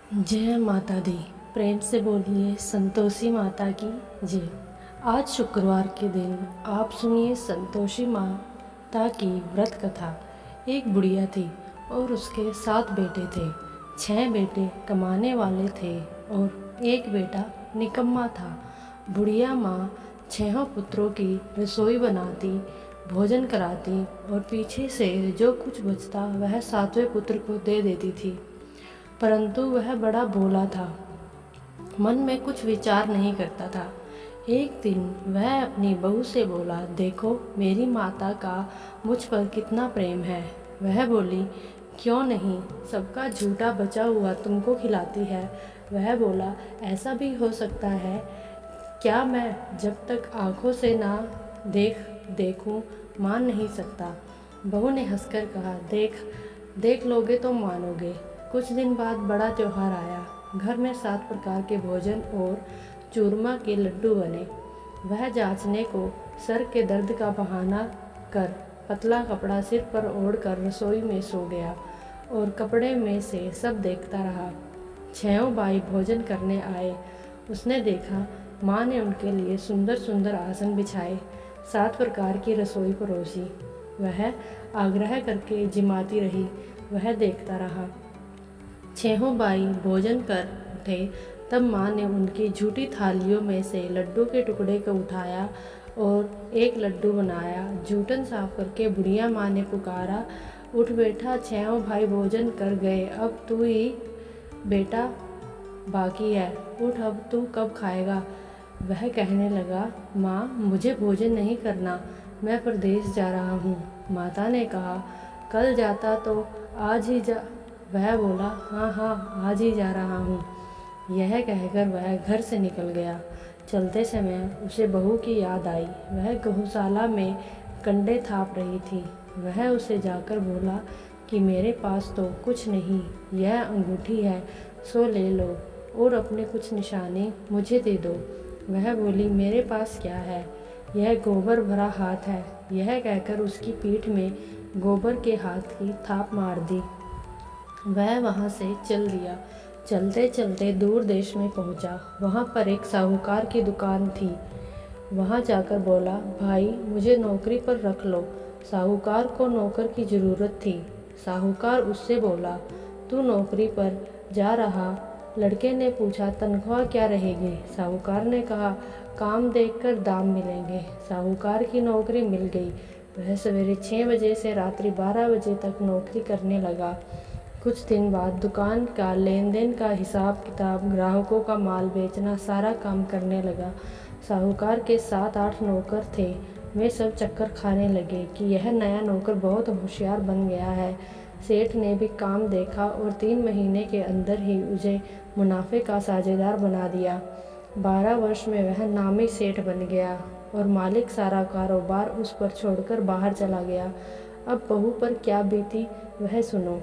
जय माता दी। प्रेम से बोलिए संतोषी माता की जय। आज शुक्रवार के दिन आप सुनिए संतोषी माता की व्रत कथा। एक बुढ़िया थी और उसके 7 बेटे थे। 6 बेटे कमाने वाले थे और एक बेटा निकम्मा था। बुढ़िया माँ 6 पुत्रों की रसोई बनाती, भोजन कराती और पीछे से जो कुछ बचता वह 7वें पुत्र को दे देती थी। परंतु वह बड़ा भोला था, मन में कुछ विचार नहीं करता था। एक दिन वह अपनी बहू से बोला, देखो मेरी माता का मुझ पर कितना प्रेम है। वह बोली, क्यों नहीं, सबका झूठा बचा हुआ तुमको खिलाती है। वह बोला, ऐसा भी हो सकता है क्या? मैं जब तक आंखों से ना देखूं मान नहीं सकता। बहू ने हंसकर कहा, देख लोगे तो मानोगे। कुछ दिन बाद बड़ा त्योहार आया। घर में 7 प्रकार के भोजन और चूरमा के लड्डू बने। वह जांचने को सर के दर्द का बहाना कर पतला कपड़ा सिर पर ओढ़कर रसोई में सो गया और कपड़े में से सब देखता रहा। 6 भाई भोजन करने आए। उसने देखा माँ ने उनके लिए सुंदर सुंदर आसन बिछाए, 7 प्रकार की रसोई परोसी। वह आग्रह करके जिमाती रही। वह देखता रहा। 6 भाई भोजन कर उठे तब माँ ने उनकी झूठी थालियों में से लड्डू के टुकड़े को उठाया और एक लड्डू बनाया। जूठन साफ करके बुढ़िया माँ ने पुकारा, उठ बेटा, 6 भाई भोजन कर गए, अब तू ही बेटा बाकी है, उठ, अब तू कब खाएगा? वह कहने लगा, माँ मुझे भोजन नहीं करना, मैं परदेश जा रहा हूँ। माता ने कहा, कल जाता तो आज ही जा। वह बोला, हाँ आज ही जा रहा हूँ। यह कहकर वह घर से निकल गया। चलते समय उसे बहू की याद आई। वह गौशाला में कंडे थाप रही थी। वह उसे जाकर बोला कि मेरे पास तो कुछ नहीं, यह अंगूठी है, सो ले लो और अपने कुछ निशाने मुझे दे दो। वह बोली, मेरे पास क्या है, यह गोबर भरा हाथ है। यह कहकर उसकी पीठ में गोबर के हाथ की थाप मार दी। वह वहाँ से चल दिया। चलते चलते दूर देश में पहुँचा। वहाँ पर एक साहूकार की दुकान थी। वहाँ जाकर बोला, भाई मुझे नौकरी पर रख लो। साहूकार को नौकर की ज़रूरत थी। साहूकार उससे बोला, तू नौकरी पर जा रहा? लड़के ने पूछा, तनख्वाह क्या रहेगी? साहूकार ने कहा, काम देखकर दाम मिलेंगे। साहूकार की नौकरी मिल गई। वह सवेरे 6 बजे से रात्रि 12 बजे तक नौकरी करने लगा। कुछ दिन बाद दुकान का लेन देन का हिसाब किताब, ग्राहकों का माल बेचना, सारा काम करने लगा। साहूकार के 7-8 नौकर थे। वे सब चक्कर खाने लगे कि यह नया नौकर बहुत होशियार बन गया है। सेठ ने भी काम देखा और 3 महीने के अंदर ही उसे मुनाफे का साझेदार बना दिया। 12 वर्ष में वह नामी सेठ बन गया और मालिक सारा कारोबार उस पर छोड़कर बाहर चला गया। अब बहू पर क्या बीती वह सुनो।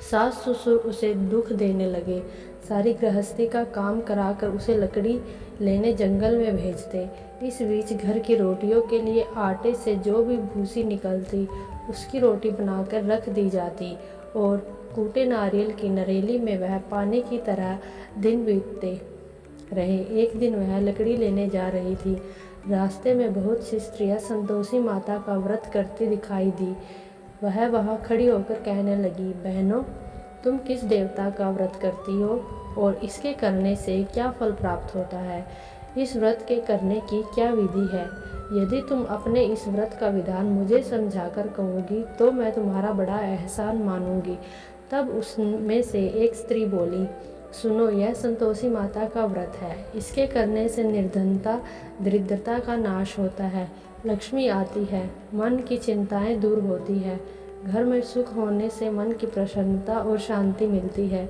सास ससुर उसे दुख देने लगे। सारी गृहस्थी का काम कराकर उसे लकड़ी लेने जंगल में भेजते। इस बीच घर की रोटियों के लिए आटे से जो भी भूसी निकलती उसकी रोटी बनाकर रख दी जाती और कूटे नारियल की नरेली में वह पानी की तरह दिन बीतते रहे। एक दिन वह लकड़ी लेने जा रही थी। रास्ते में बहुत सी स्त्रियां संतोषी माता का व्रत करती दिखाई दी। वह वहाँ खड़ी होकर कहने लगी, बहनों तुम किस देवता का व्रत करती हो और इसके करने से क्या फल प्राप्त होता है? इस व्रत के करने की क्या विधि है? यदि तुम अपने इस व्रत का विधान मुझे समझाकर कहोगी तो मैं तुम्हारा बड़ा एहसान मानूंगी। तब उसमें से एक स्त्री बोली, सुनो, यह संतोषी माता का व्रत है। इसके करने से निर्धनता दरिद्रता का नाश होता है, लक्ष्मी आती है, मन की चिंताएं दूर होती है, घर में सुख होने से मन की प्रसन्नता और शांति मिलती है,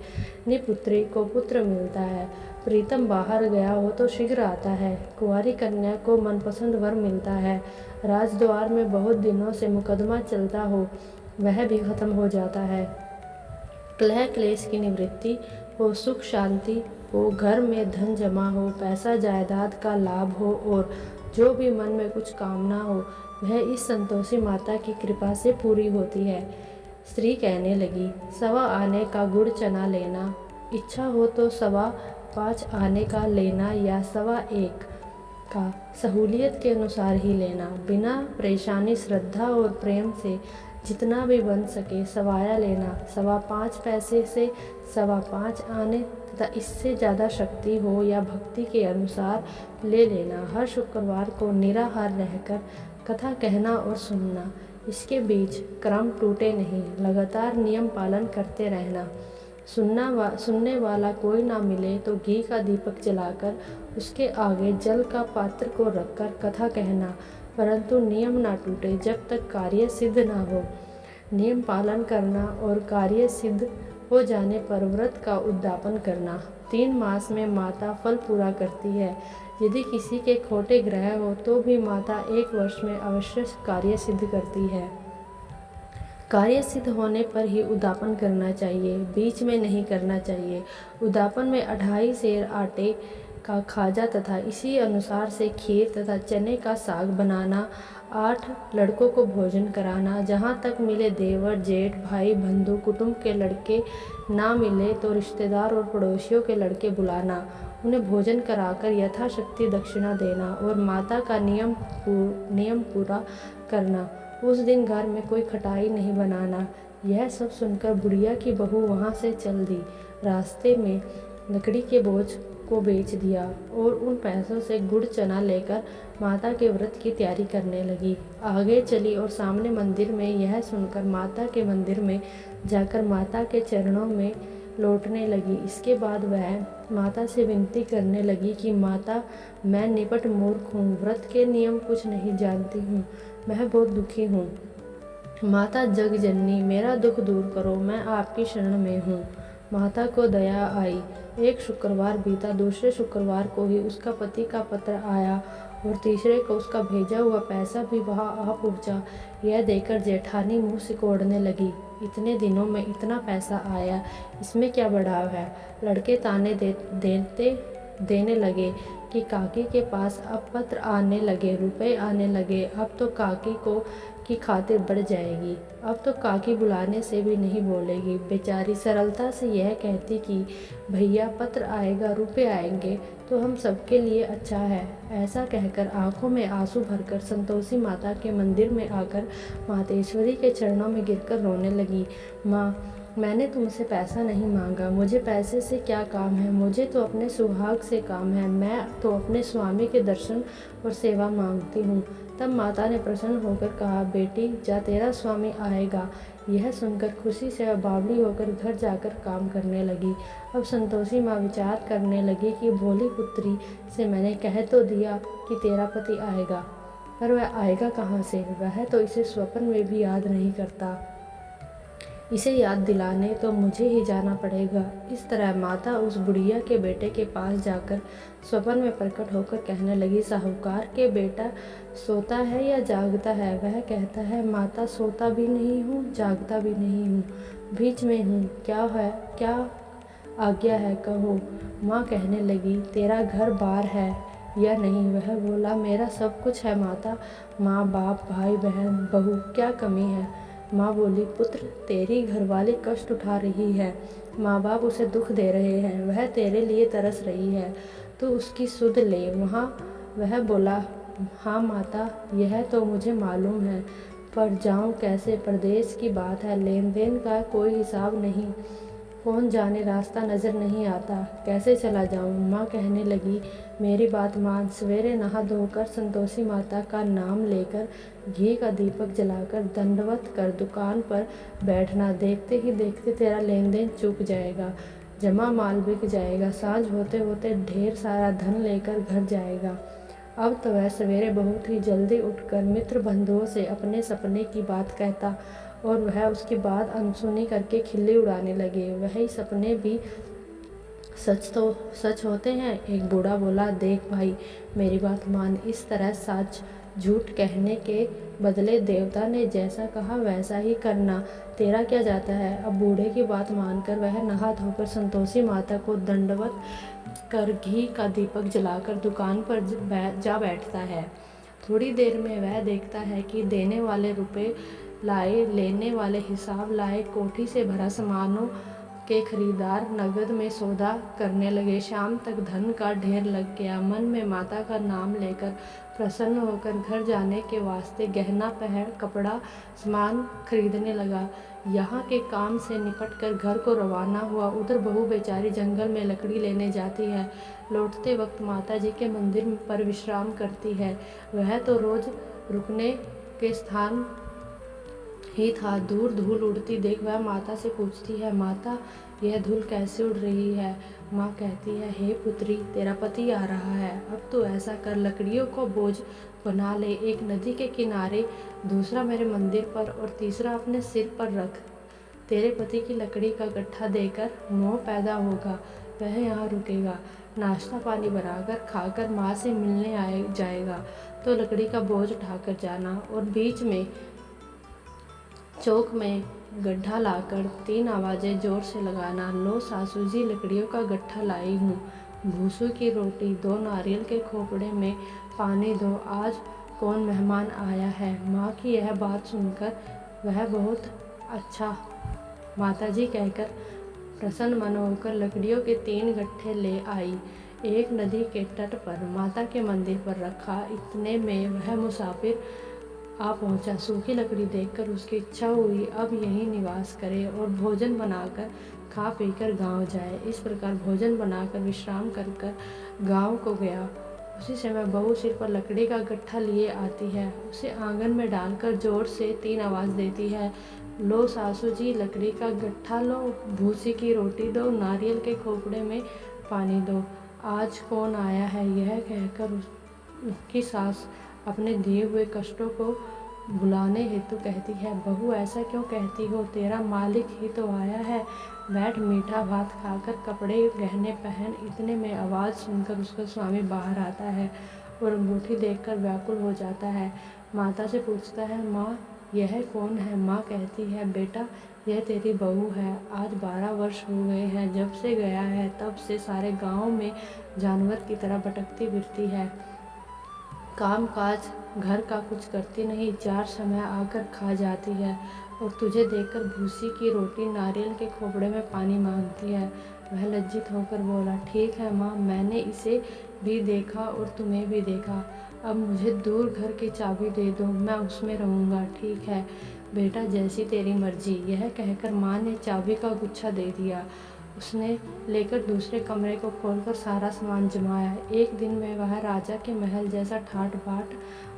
निपुत्री को पुत्र मिलता है, प्रीतम बाहर गया हो तो शीघ्र आता है, कुंवारी कन्या को मनपसंद वर मिलता है, राजद्वार में बहुत दिनों से मुकदमा चलता हो वह भी खत्म हो जाता है, कलह क्लेश की निवृत्ति हो, सुख शांति हो, घर में धन जमा हो, पैसा जायदाद का लाभ हो और जो भी मन में कुछ कामना हो वह इस संतोषी माता की कृपा से पूरी होती है। स्त्री कहने लगी, 1.25 आने का गुड़ चना लेना इच्छा हो तो 5.25 आने का लेना या 1.15 का सहूलियत के अनुसार ही लेना। बिना परेशानी श्रद्धा और प्रेम से जितना भी बन सके सवाया लेना। 5.25 पैसे से 5.25 आने तथा इससे ज़्यादा शक्ति हो या भक्ति के अनुसार ले लेना। हर शुक्रवार को निराहार रहकर कथा कहना और सुनना। इसके बीच क्रम टूटे नहीं, लगातार नियम पालन करते रहना। सुनने वाला कोई ना मिले तो घी का दीपक जलाकर उसके आगे जल का पात्र को रखकर कथा कहना, परंतु नियम ना टूटे जब तक कार्य सिद्ध ना हो। नियम पालन करना और कार्य सिद्ध हो जाने पर व्रत का उद्यापन करना। 3 मास में माता फल पूरा करती है। यदि किसी के खोटे ग्रह हो तो भी माता 1 वर्ष में अवश्य कार्य सिद्ध करती है। कार्य सिद्ध होने पर ही उद्यापन करना चाहिए, बीच में नहीं करना चाहिए। उद्यापन में 2.5 सेर आटे का खाजा तथा इसी अनुसार से खीर तथा चने का साग बनाना। 8 लड़कों को भोजन कराना। जहाँ तक मिले देवर जेठ भाई बंधु कुटुंब के लड़के, ना मिले तो रिश्तेदार और पड़ोसियों के लड़के बुलाना। उन्हें भोजन कराकर यथाशक्ति दक्षिणा देना और माता का नियम पूरा करना। उस दिन घर में कोई खटाई नहीं बनाना। यह सब सुनकर बुढ़िया की बहू वहाँ से चल दी। रास्ते में लकड़ी के बोझ को बेच दिया और उन पैसों से गुड़ चना लेकर माता के व्रत की तैयारी करने लगी। आगे चली और सामने मंदिर में यह सुनकर माता के मंदिर में जाकर माता के चरणों में लौटने लगी। इसके बाद वह माता से विनती करने लगी कि माता, मैं निपट मूर्ख हूँ, व्रत के नियम कुछ नहीं जानती हूँ, मैं बहुत दुखी हूँ। माता जग जननी, मेरा दुख दूर करो, मैं आपकी शरण में हूँ। माता को दया आई। एक शुक्रवार बीता, दूसरे शुक्रवार को ही उसका पति का पत्र आया और तीसरे को उसका भेजा हुआ पैसा भी वहाँ आ पहुँचा। यह देखकर जेठानी मुँह सिकोड़ने लगी। इतने दिनों में इतना पैसा आया, इसमें क्या बढ़ाव है। लड़के ताने देने लगे कि काकी के पास अब पत्र आने लगे, रुपए आने लगे, अब तो काकी को की खातिर बढ़ जाएगी, अब तो काकी बुलाने से भी नहीं बोलेगी। बेचारी सरलता से यह कहती कि भैया पत्र आएगा, रुपए आएंगे तो हम सबके लिए अच्छा है। ऐसा कहकर आंखों में आंसू भरकर संतोषी माता के मंदिर में आकर मातेश्वरी के चरणों में गिरकर रोने लगी। माँ, मैंने तुमसे पैसा नहीं मांगा, मुझे पैसे से क्या काम है, मुझे तो अपने सुहाग से काम है, मैं तो अपने स्वामी के दर्शन और सेवा मांगती हूँ। तब माता ने प्रसन्न होकर कहा, बेटी जा, तेरा स्वामी आएगा। यह सुनकर खुशी से बावली होकर घर जाकर काम करने लगी। अब संतोषी माँ विचार करने लगी कि भोली पुत्री से मैंने कह तो दिया कि तेरा पति आएगा, पर वह आएगा कहाँ से, वह तो इसे स्वप्न में भी याद नहीं करता। इसे याद दिलाने तो मुझे ही जाना पड़ेगा। इस तरह माता उस बुढ़िया के बेटे के पास जाकर स्वप्न में प्रकट होकर कहने लगी, साहूकार के बेटा सोता है या जागता है। वह कहता है, माता सोता भी नहीं हूँ, जागता भी नहीं हूँ, बीच में हूँ, क्या है, क्या आज्ञा है, कहो। माँ कहने लगी, तेरा घर बार है या नहीं। वह बोला, मेरा सब कुछ है माता, माँ बाप भाई बहन बहू, क्या कमी है। माँ बोली, पुत्र, तेरी घरवाली कष्ट उठा रही है, माँ बाप उसे दुख दे रहे हैं, वह तेरे लिए तरस रही है, तो उसकी सुध ले। वह बोला, हाँ माता, यह तो मुझे मालूम है, पर जाऊँ कैसे, परदेश की बात है, लेन देन का कोई हिसाब नहीं, कौन जाने रास्ता नज़र नहीं आता, कैसे चला जाऊँ। माँ कहने लगी, मेरी बात मान, सवेरे नहा धोकर संतोषी माता का नाम लेकर घी का दीपक जलाकर दंडवत कर दुकान पर बैठना। देखते ही देखते तेरा लेन देन चूक जाएगा, जमा माल बिक जाएगा, सांझ होते होते ढेर सारा धन लेकर घर जाएगा। अब तो वह सवेरे बहुत ही जल्दी उठकर मित्र बंधुओं से अपने सपने की बात कहता और वह उसकी बात अनसुनी करके खिल्ली उड़ाने लगे। वही सपने भी सच होते हैं। एक बूढ़ा बोला, देख भाई, मेरी बात मान, इस तरह सच झूठ कहने के बदले देवता ने जैसा कहा वैसा ही करना, तेरा क्या जाता है। अब बूढ़े की बात मानकर वह नहा धोकर संतोषी माता को दंडवत कर घी का दीपक जलाकर दुकान पर जा बैठता है। थोड़ी देर में वह देखता है कि देने वाले रुपए लाए, लेने वाले हिसाब लाए, कोठी से भरा सामानों के खरीदार नगद में सौदा करने लगे। शाम तक धन का ढेर लग गया। मन में माता का नाम लेकर प्रसन्न होकर घर जाने के वास्ते गहना पहन कपड़ा सामान खरीदने लगा। यहाँ के काम से निपटकर घर को रवाना हुआ। उधर बहू बेचारी जंगल में लकड़ी लेने जाती है। लौटते वक्त माता जी के मंदिर पर विश्राम करती है। वह तो रोज रुकने के स्थान ही था। दूर धूल उड़ती देख वह माता से पूछती है, माता यह धूल कैसे उड़ रही है? माँ कहती है, हे पुत्री, तेरा पति आ रहा है। अब तो ऐसा कर, लकड़ियों को बोझ बना ले। एक नदी के किनारे, दूसरा मेरे मंदिर पर और तीसरा अपने सिर पर रख। तेरे पति की लकड़ी का गट्ठा देकर मोह पैदा होगा। वह यहाँ रुकेगा, नाश्ता पानी बनाकर खाकर माँ से मिलने जाएगा। तो लकड़ी का बोझ उठाकर जाना और बीच में चौक में गड्ढा लाकर 3 आवाज़ें जोर से लगाना। लो सासू जी, लकड़ियों का गट्ठा लाई हूँ। भूसू की रोटी, 2 नारियल के खोपड़े में पानी दो। आज कौन मेहमान आया है? माँ की यह बात सुनकर वह बहुत अच्छा माता जी कहकर प्रसन्न मन होकर लकड़ियों के 3 गट्ठे ले आई। एक नदी के तट पर माता के मंदिर पर रखा। इतने में वह मुसाफिर आ पहुंचा। सूखी लकड़ी देखकर उसकी इच्छा हुई अब यहीं निवास करे और भोजन बनाकर खा पीकर गांव जाए। इस प्रकार भोजन बनाकर विश्राम कर गांव को गया। उसी समय बहू सिर पर लकड़ी का गट्ठा लिए आती है। उसे आंगन में डालकर जोर से 3 आवाज़ देती है। लो सासू जी, लकड़ी का गट्ठा लो, भूसी की रोटी दो, नारियल के खोपड़े में पानी दो। आज कौन आया है? यह कहकर उसकी सास अपने दिए हुए कष्टों को भुलाने हेतु कहती है, बहू ऐसा क्यों कहती हो? तेरा मालिक ही तो आया है। बैठ, मीठा भात खाकर कपड़े गहने पहन। इतने में आवाज़ सुनकर उसका स्वामी बाहर आता है और अंगूठी देखकर व्याकुल हो जाता है। माता से पूछता है, माँ यह कौन है? माँ कहती है, बेटा यह तेरी बहू है। आज 12 वर्ष हो गए हैं जब से गया है। तब से सारे गांव में जानवर की तरह भटकती फिरती है। काम काज घर का कुछ करती नहीं, 4 समय आकर खा जाती है और तुझे देखकर भूसी की रोटी, नारियल के खोपड़े में पानी मांगती है। वह लज्जित होकर बोला, ठीक है माँ, मैंने इसे भी देखा और तुम्हें भी देखा। अब मुझे दूर घर की चाबी दे दो, मैं उसमें रहूँगा। ठीक है बेटा, जैसी तेरी मर्जी। यह कहकर माँ ने चाबी का गुच्छा दे दिया। उसने लेकर दूसरे कमरे को खोलकर सारा सामान जमाया। एक दिन में वह राजा के महल जैसा ठाट बाट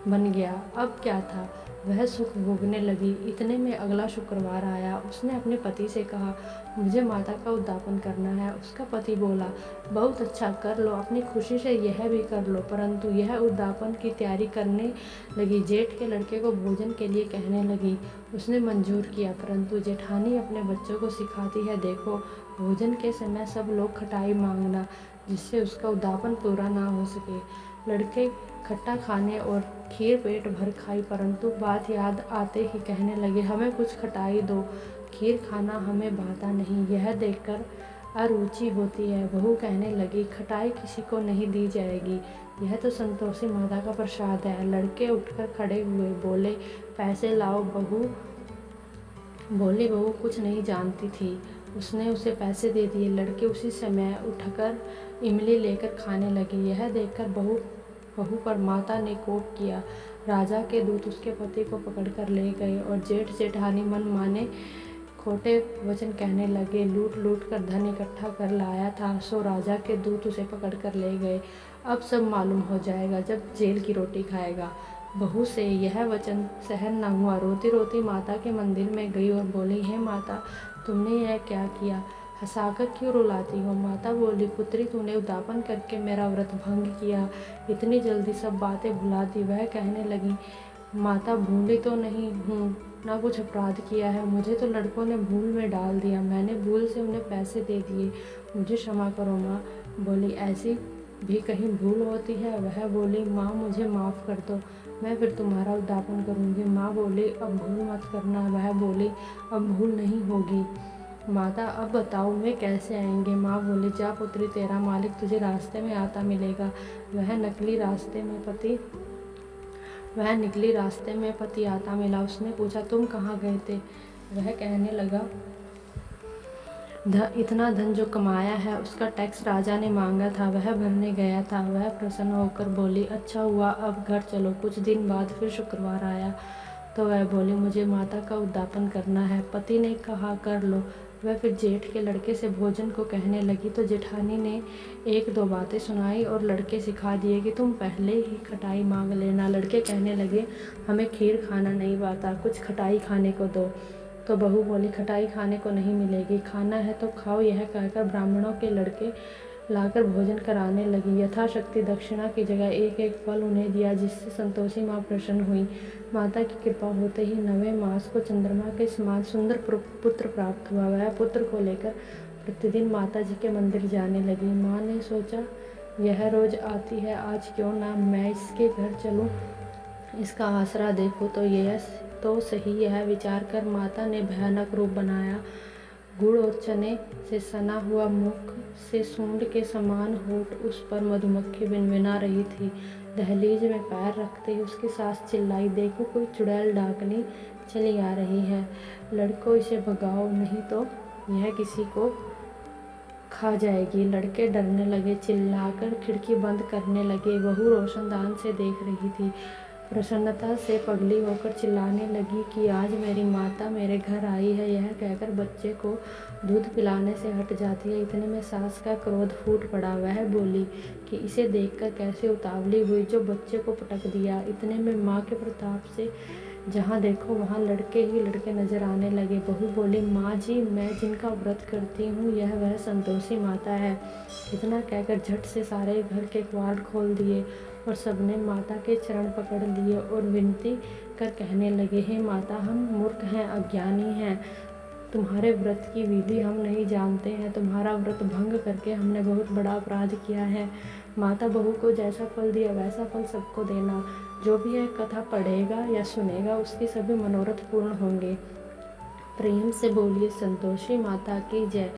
बन गया। अब क्या था, वह सुख भोगने लगी। इतने में अगला शुक्रवार आया। उसने अपने पति से कहा, मुझे माता का उद्यापन करना है। उसका पति बोला, बहुत अच्छा, कर लो, अपनी खुशी से यह भी कर लो। परंतु यह उद्यापन की तैयारी करने लगी। जेठ के लड़के को भोजन के लिए कहने लगी। उसने मंजूर किया, परंतु जेठानी अपने बच्चों को सिखाती है, देखो भोजन के समय सब लोग खटाई मांगना, जिससे उसका उद्यापन पूरा ना हो सके। लड़के खट्टा खाने और खीर पेट भर खाई, परंतु बात याद आते ही कहने लगे, हमें कुछ खटाई दो, खीर खाना हमें भाता नहीं। यह देखकर अरुचि होती है। बहू कहने लगी, खटाई किसी को नहीं दी जाएगी, यह तो संतोषी माता का प्रसाद है। लड़के उठकर खड़े हुए, बोले, पैसे लाओ। बहू कुछ नहीं जानती थी। उसने उसे पैसे दे दिए। लड़के उसी समय उठकर इमली लेकर खाने लगे। यह देखकर बहू पर माता ने कोप किया। राजा के दूत उसके पति को पकड़कर ले गए और जेठ जेठानी मन माने खोटे वचन कहने लगे। लूट लूट कर धन इकट्ठा कर लाया था, सो राजा के दूत उसे पकड़कर ले गए। अब सब मालूम हो जाएगा जब जेल की रोटी खाएगा। बहू से यह वचन सहन न हुआ। रोती रोती माता के मंदिर में गई और बोली, हे माता, तुमने यह क्या किया? हंसाकर क्यों रुलाती हो? माता बोली, पुत्री, तूने उद्यापन करके मेरा व्रत भंग किया, इतनी जल्दी सब बातें भुला दी। वह कहने लगी, माता, भूली तो नहीं हूँ, ना कुछ अपराध किया है। मुझे तो लड़कों ने भूल में डाल दिया, मैंने भूल से उन्हें पैसे दे दिए, मुझे क्षमा करो। माँ बोली, ऐसी भी कहीं भूल होती है? वह बोली, माँ मुझे माफ़ कर दो, मैं फिर तुम्हारा उद्यापन करूँगी। माँ बोली, अब भूल मत करना। वह बोली, अब भूल नहीं होगी। माता, अब बताओ वे कैसे आएंगे? माँ बोली, जा पुत्री, तेरा मालिक तुझे रास्ते में आता मिलेगा। वह निकली रास्ते में पति आता मिला। उसने पूछा, तुम कहाँ गए थे? वह कहने लगा, इतना धन जो कमाया है उसका टैक्स राजा ने मांगा था, वह भरने गया था। वह प्रसन्न होकर बोली, अच्छा हुआ, अब घर चलो। कुछ दिन बाद फिर शुक्रवार आया तो वह बोली, मुझे माता का उद्यापन करना है। पति ने कहा, कर लो। वह फिर जेठ के लड़के से भोजन को कहने लगी तो जेठानी ने एक दो बातें सुनाई और लड़के सिखा दिए कि तुम पहले ही खटाई मांग लेना। लड़के कहने लगे, हमें खीर खाना नहीं आता, कुछ खटाई खाने को दो। तो बहू बोली, खटाई खाने को नहीं मिलेगी, खाना है तो खाओ। यह कहकर ब्राह्मणों के लड़के लाकर भोजन कराने लगी। यथाशक्ति दक्षिणा की जगह एक एक फल उन्हें दिया, जिससे संतोषी माँ प्रसन्न हुई। माता की कृपा होते ही 9वें मास को चंद्रमा के समान सुंदर पुत्र प्राप्त हुआ। वह पुत्र को लेकर प्रतिदिन माता जी के मंदिर जाने लगी। माँ ने सोचा, यह रोज आती है, आज क्यों ना मैं इसके घर चलूं, इसका आसरा देखो तो सही। यह विचार कर माता ने भयानक रूप बनाया। गुड़ और चने से सना हुआ मुख से सूंड के समान होठ, उस पर मधुमक्खी भिनभिना रही थी। दहलीज में पैर रखते ही उसकी सास चिल्लाई, देखो कोई चुड़ैल डाकनी चली आ रही है, लड़कों इसे भगाओ, नहीं तो यह किसी को खा जाएगी। लड़के डरने लगे, चिल्लाकर खिड़की बंद करने लगे। बहू रोशनदान से देख रही थी, प्रसन्नता से पगली होकर चिल्लाने लगी कि आज मेरी माता मेरे घर आई है। यह कहकर बच्चे को दूध पिलाने से हट जाती है। इतने में सास का क्रोध फूट पड़ा। वह बोली कि इसे देखकर कैसे उतावली हुई जो बच्चे को पटक दिया। इतने में माँ के प्रताप से जहाँ देखो वहाँ लड़के ही लड़के नजर आने लगे। बहू बोली, माँ जी, मैं जिनका व्रत करती हूँ यह वह संतोषी माता है। इतना कहकर झट से सारे घर के द्वार खोल दिए और सबने माता के चरण पकड़ लिए और विनती कर कहने लगे, हे माता, हम मूर्ख हैं, अज्ञानी हैं, तुम्हारे व्रत की विधि हम नहीं जानते हैं। तुम्हारा व्रत भंग करके हमने बहुत बड़ा अपराध किया है। माता बहू को जैसा फल दिया वैसा फल सबको देना। जो भी यह कथा पढ़ेगा या सुनेगा उसके सभी मनोरथ पूर्ण होंगे। प्रेम से बोलिए संतोषी माता की जय।